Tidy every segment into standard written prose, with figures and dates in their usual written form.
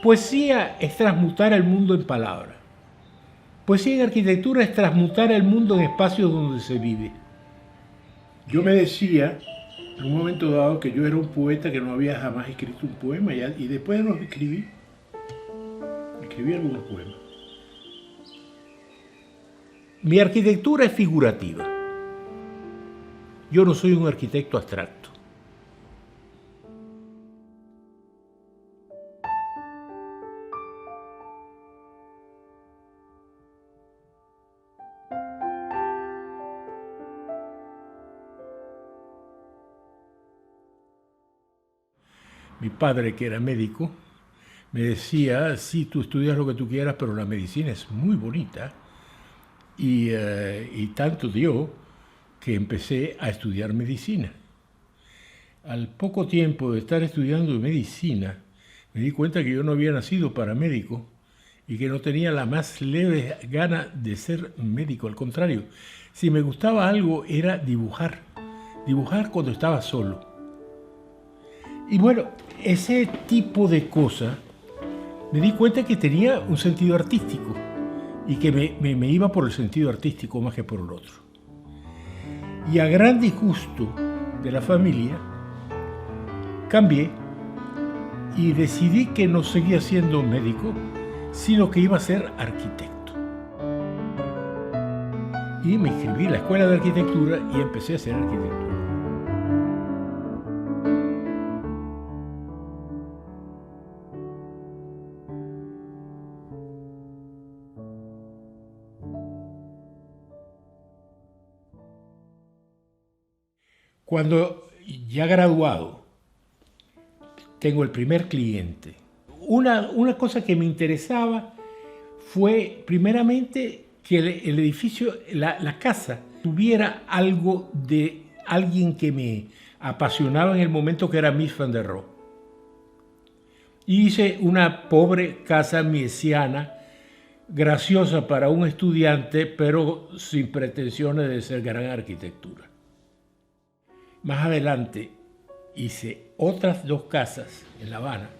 Poesía es transmutar el mundo en palabras. Poesía en arquitectura es transmutar el mundo en espacios donde se vive. Yo me decía en un momento dado que yo era un poeta que no había jamás escrito un poema y después los escribí algunos poemas. Mi arquitectura es figurativa. Yo no soy un arquitecto abstracto. Mi padre, que era médico, me decía, sí, tú estudias lo que tú quieras, pero la medicina es muy bonita. Y tanto dio que empecé a estudiar medicina. Al poco tiempo de estar estudiando medicina, me di cuenta que yo no había nacido para médico y que no tenía la más leve gana de ser médico. Al contrario, si me gustaba algo era dibujar cuando estaba solo. Y bueno, ese tipo de cosas me di cuenta que tenía un sentido artístico y que me iba por el sentido artístico más que por el otro. Y a gran disgusto de la familia, cambié y decidí que no seguía siendo médico, sino que iba a ser arquitecto. Y me inscribí en la escuela de arquitectura y empecé a hacer arquitectura. Cuando ya graduado, tengo el primer cliente. Una cosa que me interesaba fue primeramente que el edificio, la casa, tuviera algo de alguien que me apasionaba en el momento, que era Mies van der Rohe. Y hice una pobre casa miesiana, graciosa para un estudiante, pero sin pretensiones de ser gran arquitectura. Más adelante hice otras 2 casas en La Habana,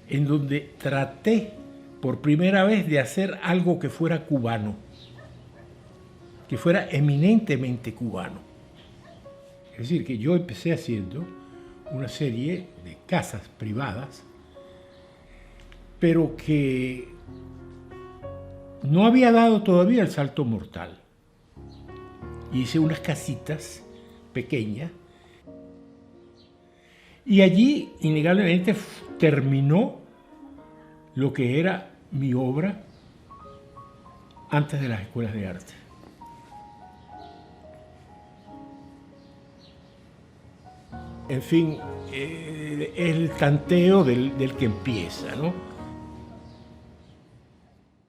en donde traté por primera vez de hacer algo que fuera cubano, que fuera eminentemente cubano. Es decir, que yo empecé haciendo una serie de casas privadas, pero que no había dado todavía el salto mortal. Hice unas casitas pequeña, y allí innegablemente terminó lo que era mi obra antes de las escuelas de arte. En fin, el tanteo del que empieza, ¿no?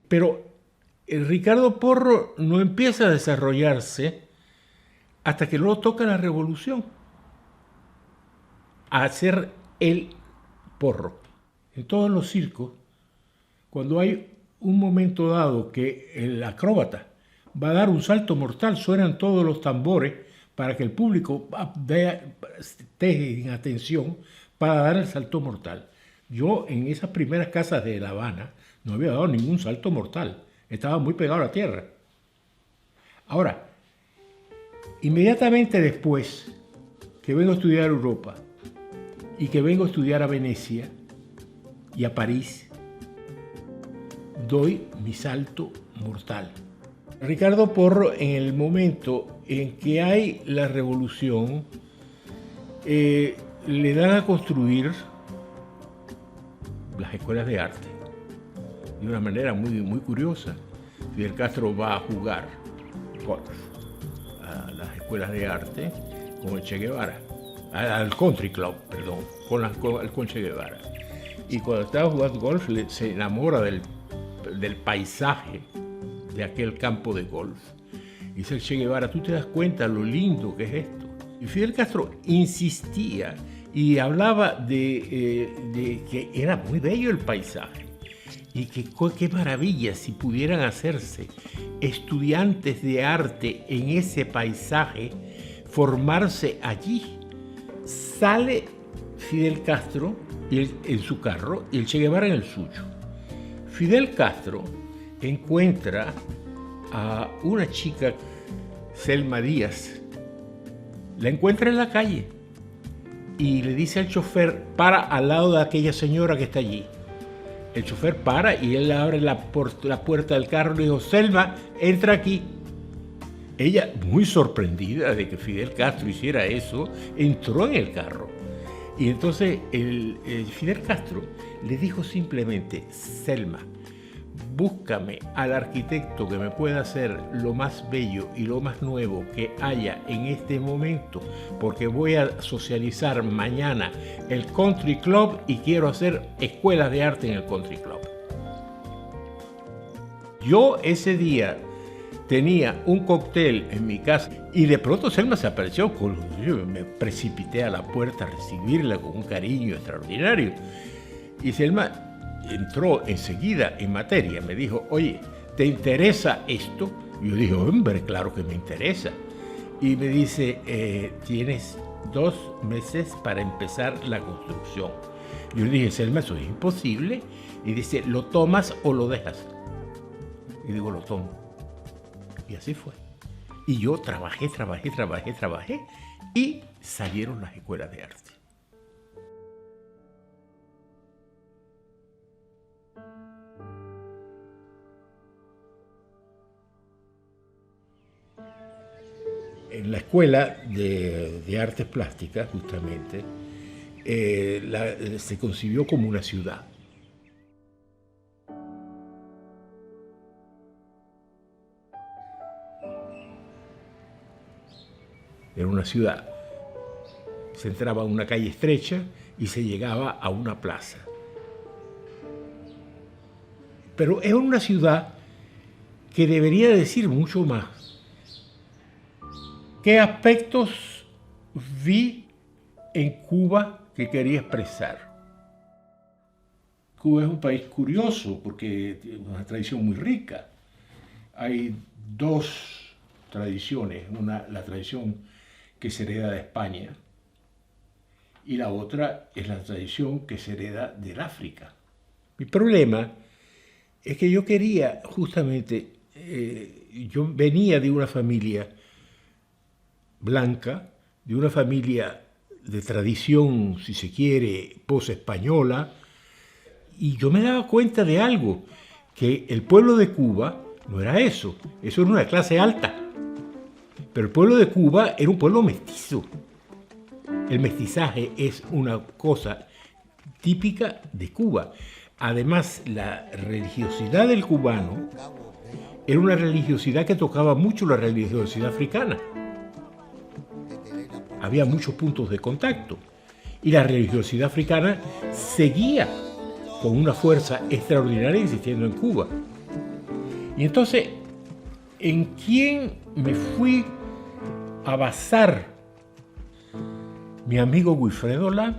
Pero el Ricardo Porro no empieza a desarrollarse hasta que luego toca la revolución, a hacer el porro. En todos los circos, cuando hay un momento dado que el acróbata va a dar un salto mortal, suenan todos los tambores para que el público esté en atención para dar el salto mortal. Yo en esas primeras casas de La Habana no había dado ningún salto mortal, estaba muy pegado a la tierra. Ahora, inmediatamente después que vengo a estudiar a Europa y que vengo a estudiar a Venecia y a París, doy mi salto mortal. Ricardo Porro, en el momento en que hay la revolución, le dan a construir las escuelas de arte de una manera muy curiosa. Fidel Castro va a jugar golf a las escuelas de arte con el Che Guevara, al country club, perdón, con Che Guevara. Y cuando estaba jugando golf se enamora del paisaje de aquel campo de golf. Y dice el Che Guevara, ¿tú te das cuenta lo lindo que es esto? Y Fidel Castro insistía y hablaba de que era muy bello el paisaje y que qué maravilla si pudieran hacerse estudiantes de arte en ese paisaje, formarse allí. Sale Fidel Castro y en su carro y el Che Guevara en el suyo. Fidel Castro encuentra a una chica, Selma Díaz, la encuentra en la calle y le dice al chofer, para al lado de aquella señora que está allí. El chofer para y él abre la puerta del carro y le dijo, Selma, entra aquí. Ella, muy sorprendida de que Fidel Castro hiciera eso, entró en el carro. Y entonces el Fidel Castro le dijo simplemente, Selma, búscame al arquitecto que me pueda hacer lo más bello y lo más nuevo que haya en este momento, porque voy a socializar mañana el Country Club y quiero hacer escuelas de arte en el Country Club. Yo ese día tenía un cóctel en mi casa y de pronto Selma se apareció. Yo me precipité a la puerta a recibirla con un cariño extraordinario. Y Selma entró enseguida en materia. Me dijo, oye, ¿te interesa esto? Y yo dije, hombre, claro que me interesa. Y me dice, tienes 2 meses para empezar la construcción. Yo le dije, Selma, eso es imposible. Y dice, ¿lo tomas o lo dejas? Y digo, lo tomo. Y así fue. Y yo trabajé y salieron las escuelas de arte. En la escuela de artes plásticas, justamente, se concibió como una ciudad. Era una ciudad. Se entraba a una calle estrecha y se llegaba a una plaza. Pero es una ciudad que debería decir mucho más. ¿Qué aspectos vi en Cuba que quería expresar? Cuba es un país curioso porque tiene una tradición muy rica. Hay 2 tradiciones, la tradición que se hereda de España y la otra es la tradición que se hereda del África. Mi problema es que yo quería justamente, yo venía de una familia blanca, de una familia de tradición, si se quiere, post-española, y yo me daba cuenta de algo, que el pueblo de Cuba no era eso era una clase alta. Pero el pueblo de Cuba era un pueblo mestizo. El mestizaje es una cosa típica de Cuba. Además, la religiosidad del cubano era una religiosidad que tocaba mucho la religiosidad africana. Había muchos puntos de contacto. Y la religiosidad africana seguía con una fuerza extraordinaria existiendo en Cuba. Y entonces, ¿en quién me fui a basar? Mi amigo Wilfredo Lam.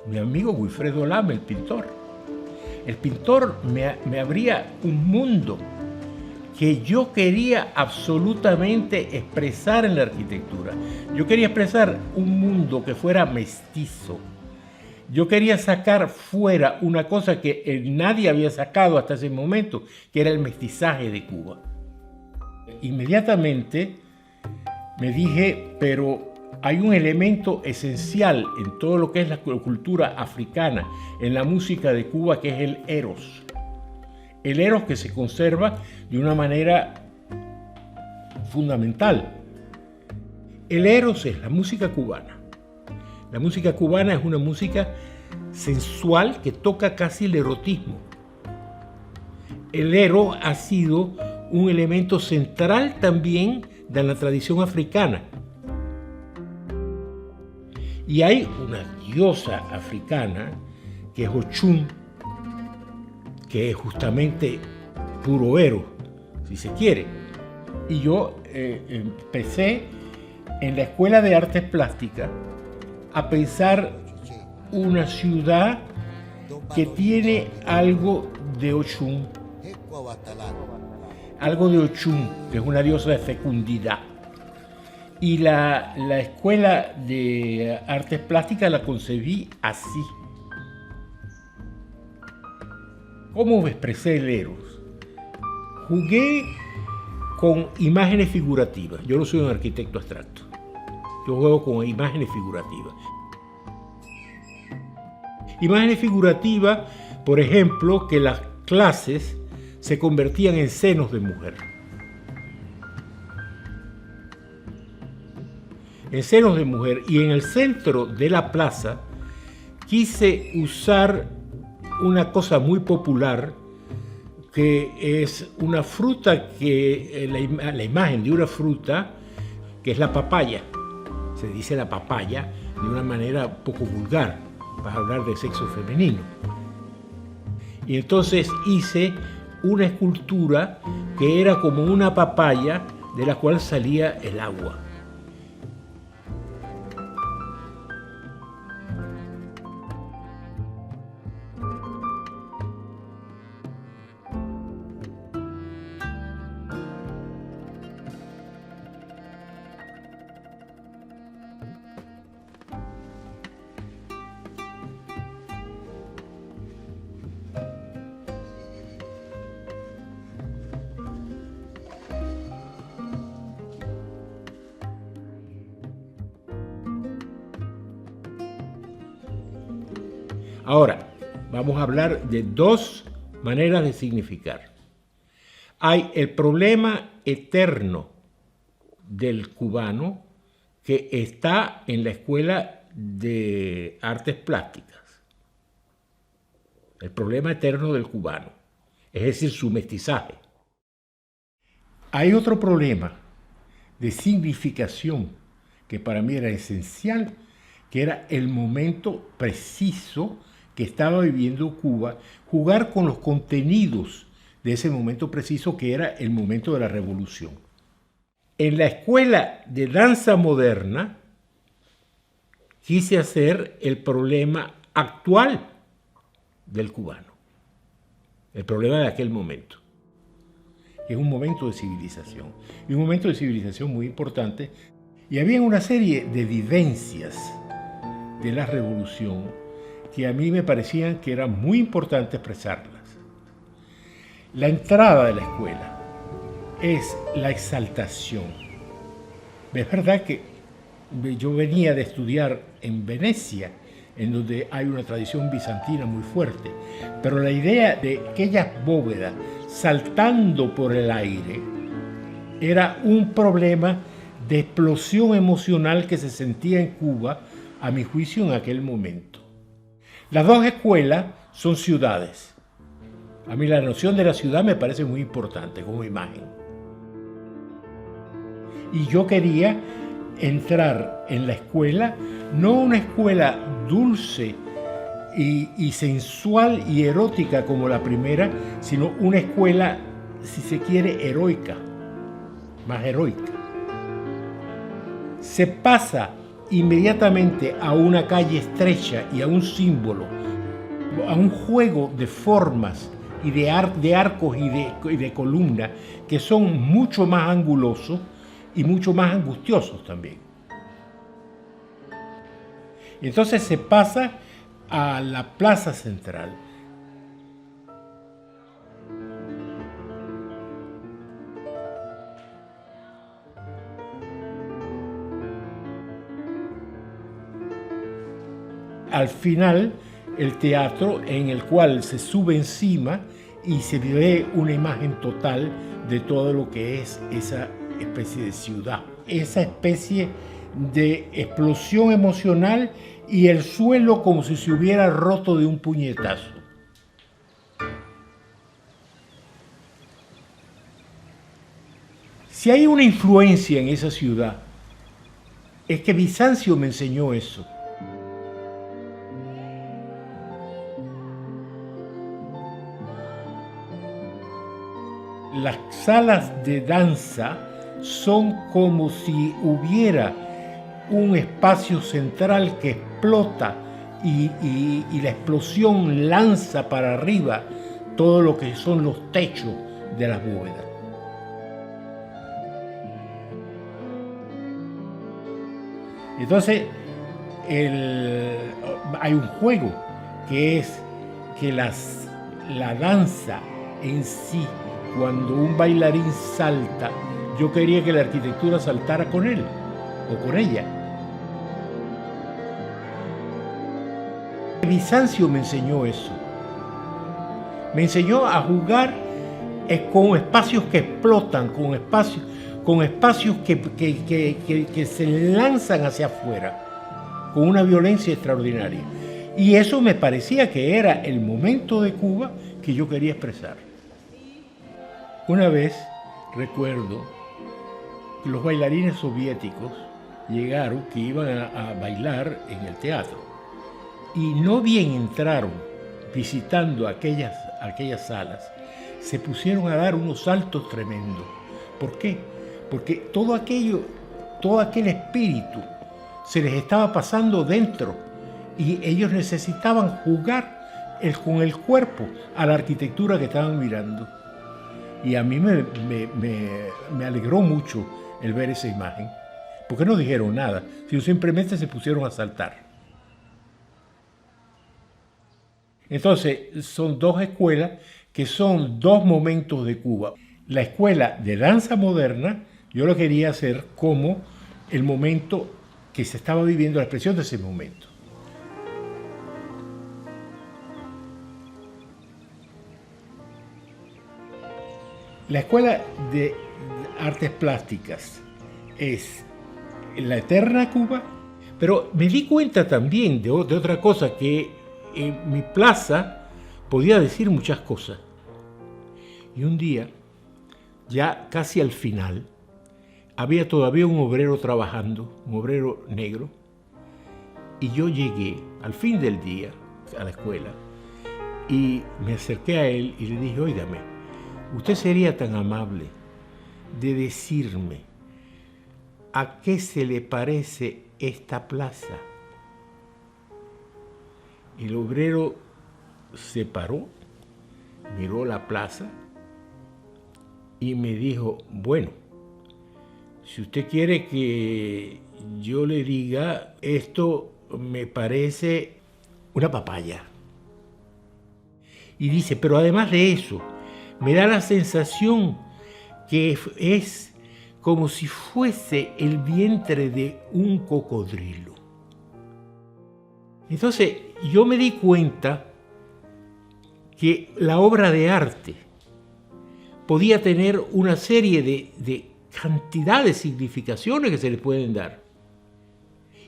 Mi amigo Wilfredo Lam, el pintor. El pintor me abría un mundo que yo quería absolutamente expresar en la arquitectura. Yo quería expresar un mundo que fuera mestizo. Yo quería sacar fuera una cosa que nadie había sacado hasta ese momento, que era el mestizaje de Cuba. Inmediatamente me dije, pero hay un elemento esencial en todo lo que es la cultura africana, en la música de Cuba, que es el eros. El eros que se conserva de una manera fundamental. El eros es la música cubana. La música cubana es una música sensual que toca casi el erotismo. El eros ha sido un elemento central también de la tradición africana. Y hay una diosa africana que es Ochun, que es justamente puro eros, si se quiere. Y yo empecé en la Escuela de Artes Plásticas a pensar una ciudad que tiene algo de Ochun. Algo de Ochun, que es una diosa de fecundidad. Y la escuela de artes plásticas la concebí así. ¿Cómo me expresé el Eros? Jugué con imágenes figurativas. Yo no soy un arquitecto abstracto. Yo juego con imágenes figurativas. Imágenes figurativas, por ejemplo, que las clases se convertían en senos de mujer. En senos de mujer. Y en el centro de la plaza quise usar una cosa muy popular, que es una fruta, que la imagen de una fruta, que es la papaya. Se dice la papaya de una manera poco vulgar, para hablar de sexo femenino. Y entonces hice una escultura que era como una papaya de la cual salía el agua. Ahora, vamos a hablar de dos maneras de significar. Hay el problema eterno del cubano que está en la Escuela de Artes Plásticas. El problema eterno del cubano, es decir, su mestizaje. Hay otro problema de significación que para mí era esencial, que era el momento preciso que estaba viviendo Cuba, jugar con los contenidos de ese momento preciso, que era el momento de la revolución. En la escuela de danza moderna quise hacer el problema actual del cubano, el problema de aquel momento, que es un momento de civilización, y un momento de civilización muy importante. Y había una serie de vivencias de la revolución que a mí me parecían que era muy importante expresarlas. La entrada de la escuela es la exaltación. Es verdad que yo venía de estudiar en Venecia, en donde hay una tradición bizantina muy fuerte, pero la idea de aquellas bóvedas saltando por el aire era un problema de explosión emocional que se sentía en Cuba, a mi juicio, en aquel momento. Las dos escuelas son ciudades. A mí la noción de la ciudad me parece muy importante como imagen. Y yo quería entrar en la escuela, no una escuela dulce y sensual y erótica como la primera, sino una escuela, si se quiere, heroica, más heroica. Se pasa inmediatamente a una calle estrecha y a un símbolo, a un juego de formas y de arcos y de columnas que son mucho más angulosos y mucho más angustiosos también. Entonces se pasa a la plaza central. Al final, el teatro en el cual se sube encima y se ve una imagen total de todo lo que es esa especie de ciudad, esa especie de explosión emocional y el suelo como si se hubiera roto de un puñetazo. Si hay una influencia en esa ciudad, es que Bizancio me enseñó eso. Las salas de danza son como si hubiera un espacio central que explota y la explosión lanza para arriba todo lo que son los techos de las bóvedas. Entonces, hay un juego que es que la danza en sí, cuando un bailarín salta, yo quería que la arquitectura saltara con él o con ella. Bizancio me enseñó eso. Me enseñó a jugar con espacios que explotan, con espacios que se lanzan hacia afuera, con una violencia extraordinaria. Y eso me parecía que era el momento de Cuba que yo quería expresar. Una vez, recuerdo, que los bailarines soviéticos llegaron, que iban a bailar en el teatro. Y no bien entraron visitando aquellas salas, se pusieron a dar unos saltos tremendos. ¿Por qué? Porque todo aquel espíritu se les estaba pasando dentro y ellos necesitaban jugar con el cuerpo a la arquitectura que estaban mirando. Y a mí me alegró mucho el ver esa imagen, porque no dijeron nada, sino simplemente se pusieron a saltar. Entonces, son dos escuelas que son dos momentos de Cuba. La escuela de danza moderna, yo lo quería hacer como el momento que se estaba viviendo, la expresión de ese momento. La escuela de artes plásticas es la eterna Cuba, pero me di cuenta también de otra cosa, que en mi plaza podía decir muchas cosas. Y un día, ya casi al final, había todavía un obrero trabajando, un obrero negro, y yo llegué al fin del día a la escuela y me acerqué a él y le dije: óigame, ¿usted sería tan amable de decirme a qué se le parece esta plaza? El obrero se paró, miró la plaza y me dijo: bueno, si usted quiere que yo le diga, esto me parece una papaya. Y dice: pero además de eso, me da la sensación que es como si fuese el vientre de un cocodrilo. Entonces yo me di cuenta que la obra de arte podía tener una serie de cantidad de significaciones que se le pueden dar.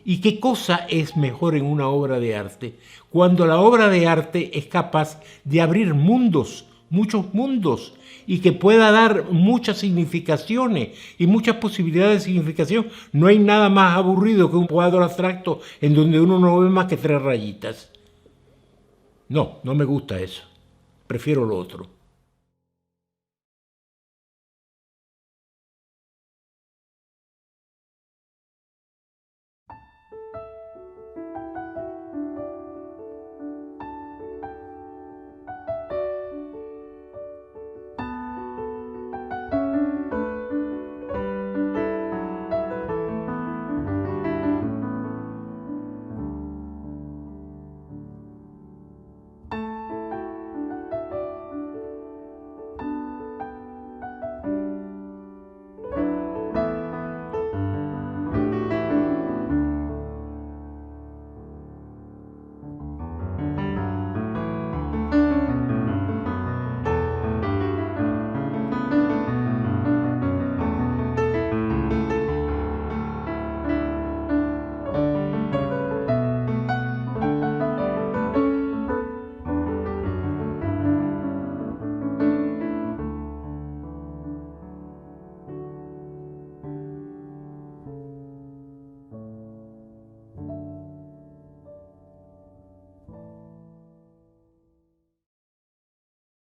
¿Y qué cosa es mejor en una obra de arte? Cuando la obra de arte es capaz de abrir mundos, muchos mundos, y que pueda dar muchas significaciones y muchas posibilidades de significación. No hay nada más aburrido que un cuadro abstracto en donde uno no ve más que 3 rayitas. No me gusta eso. Prefiero lo otro.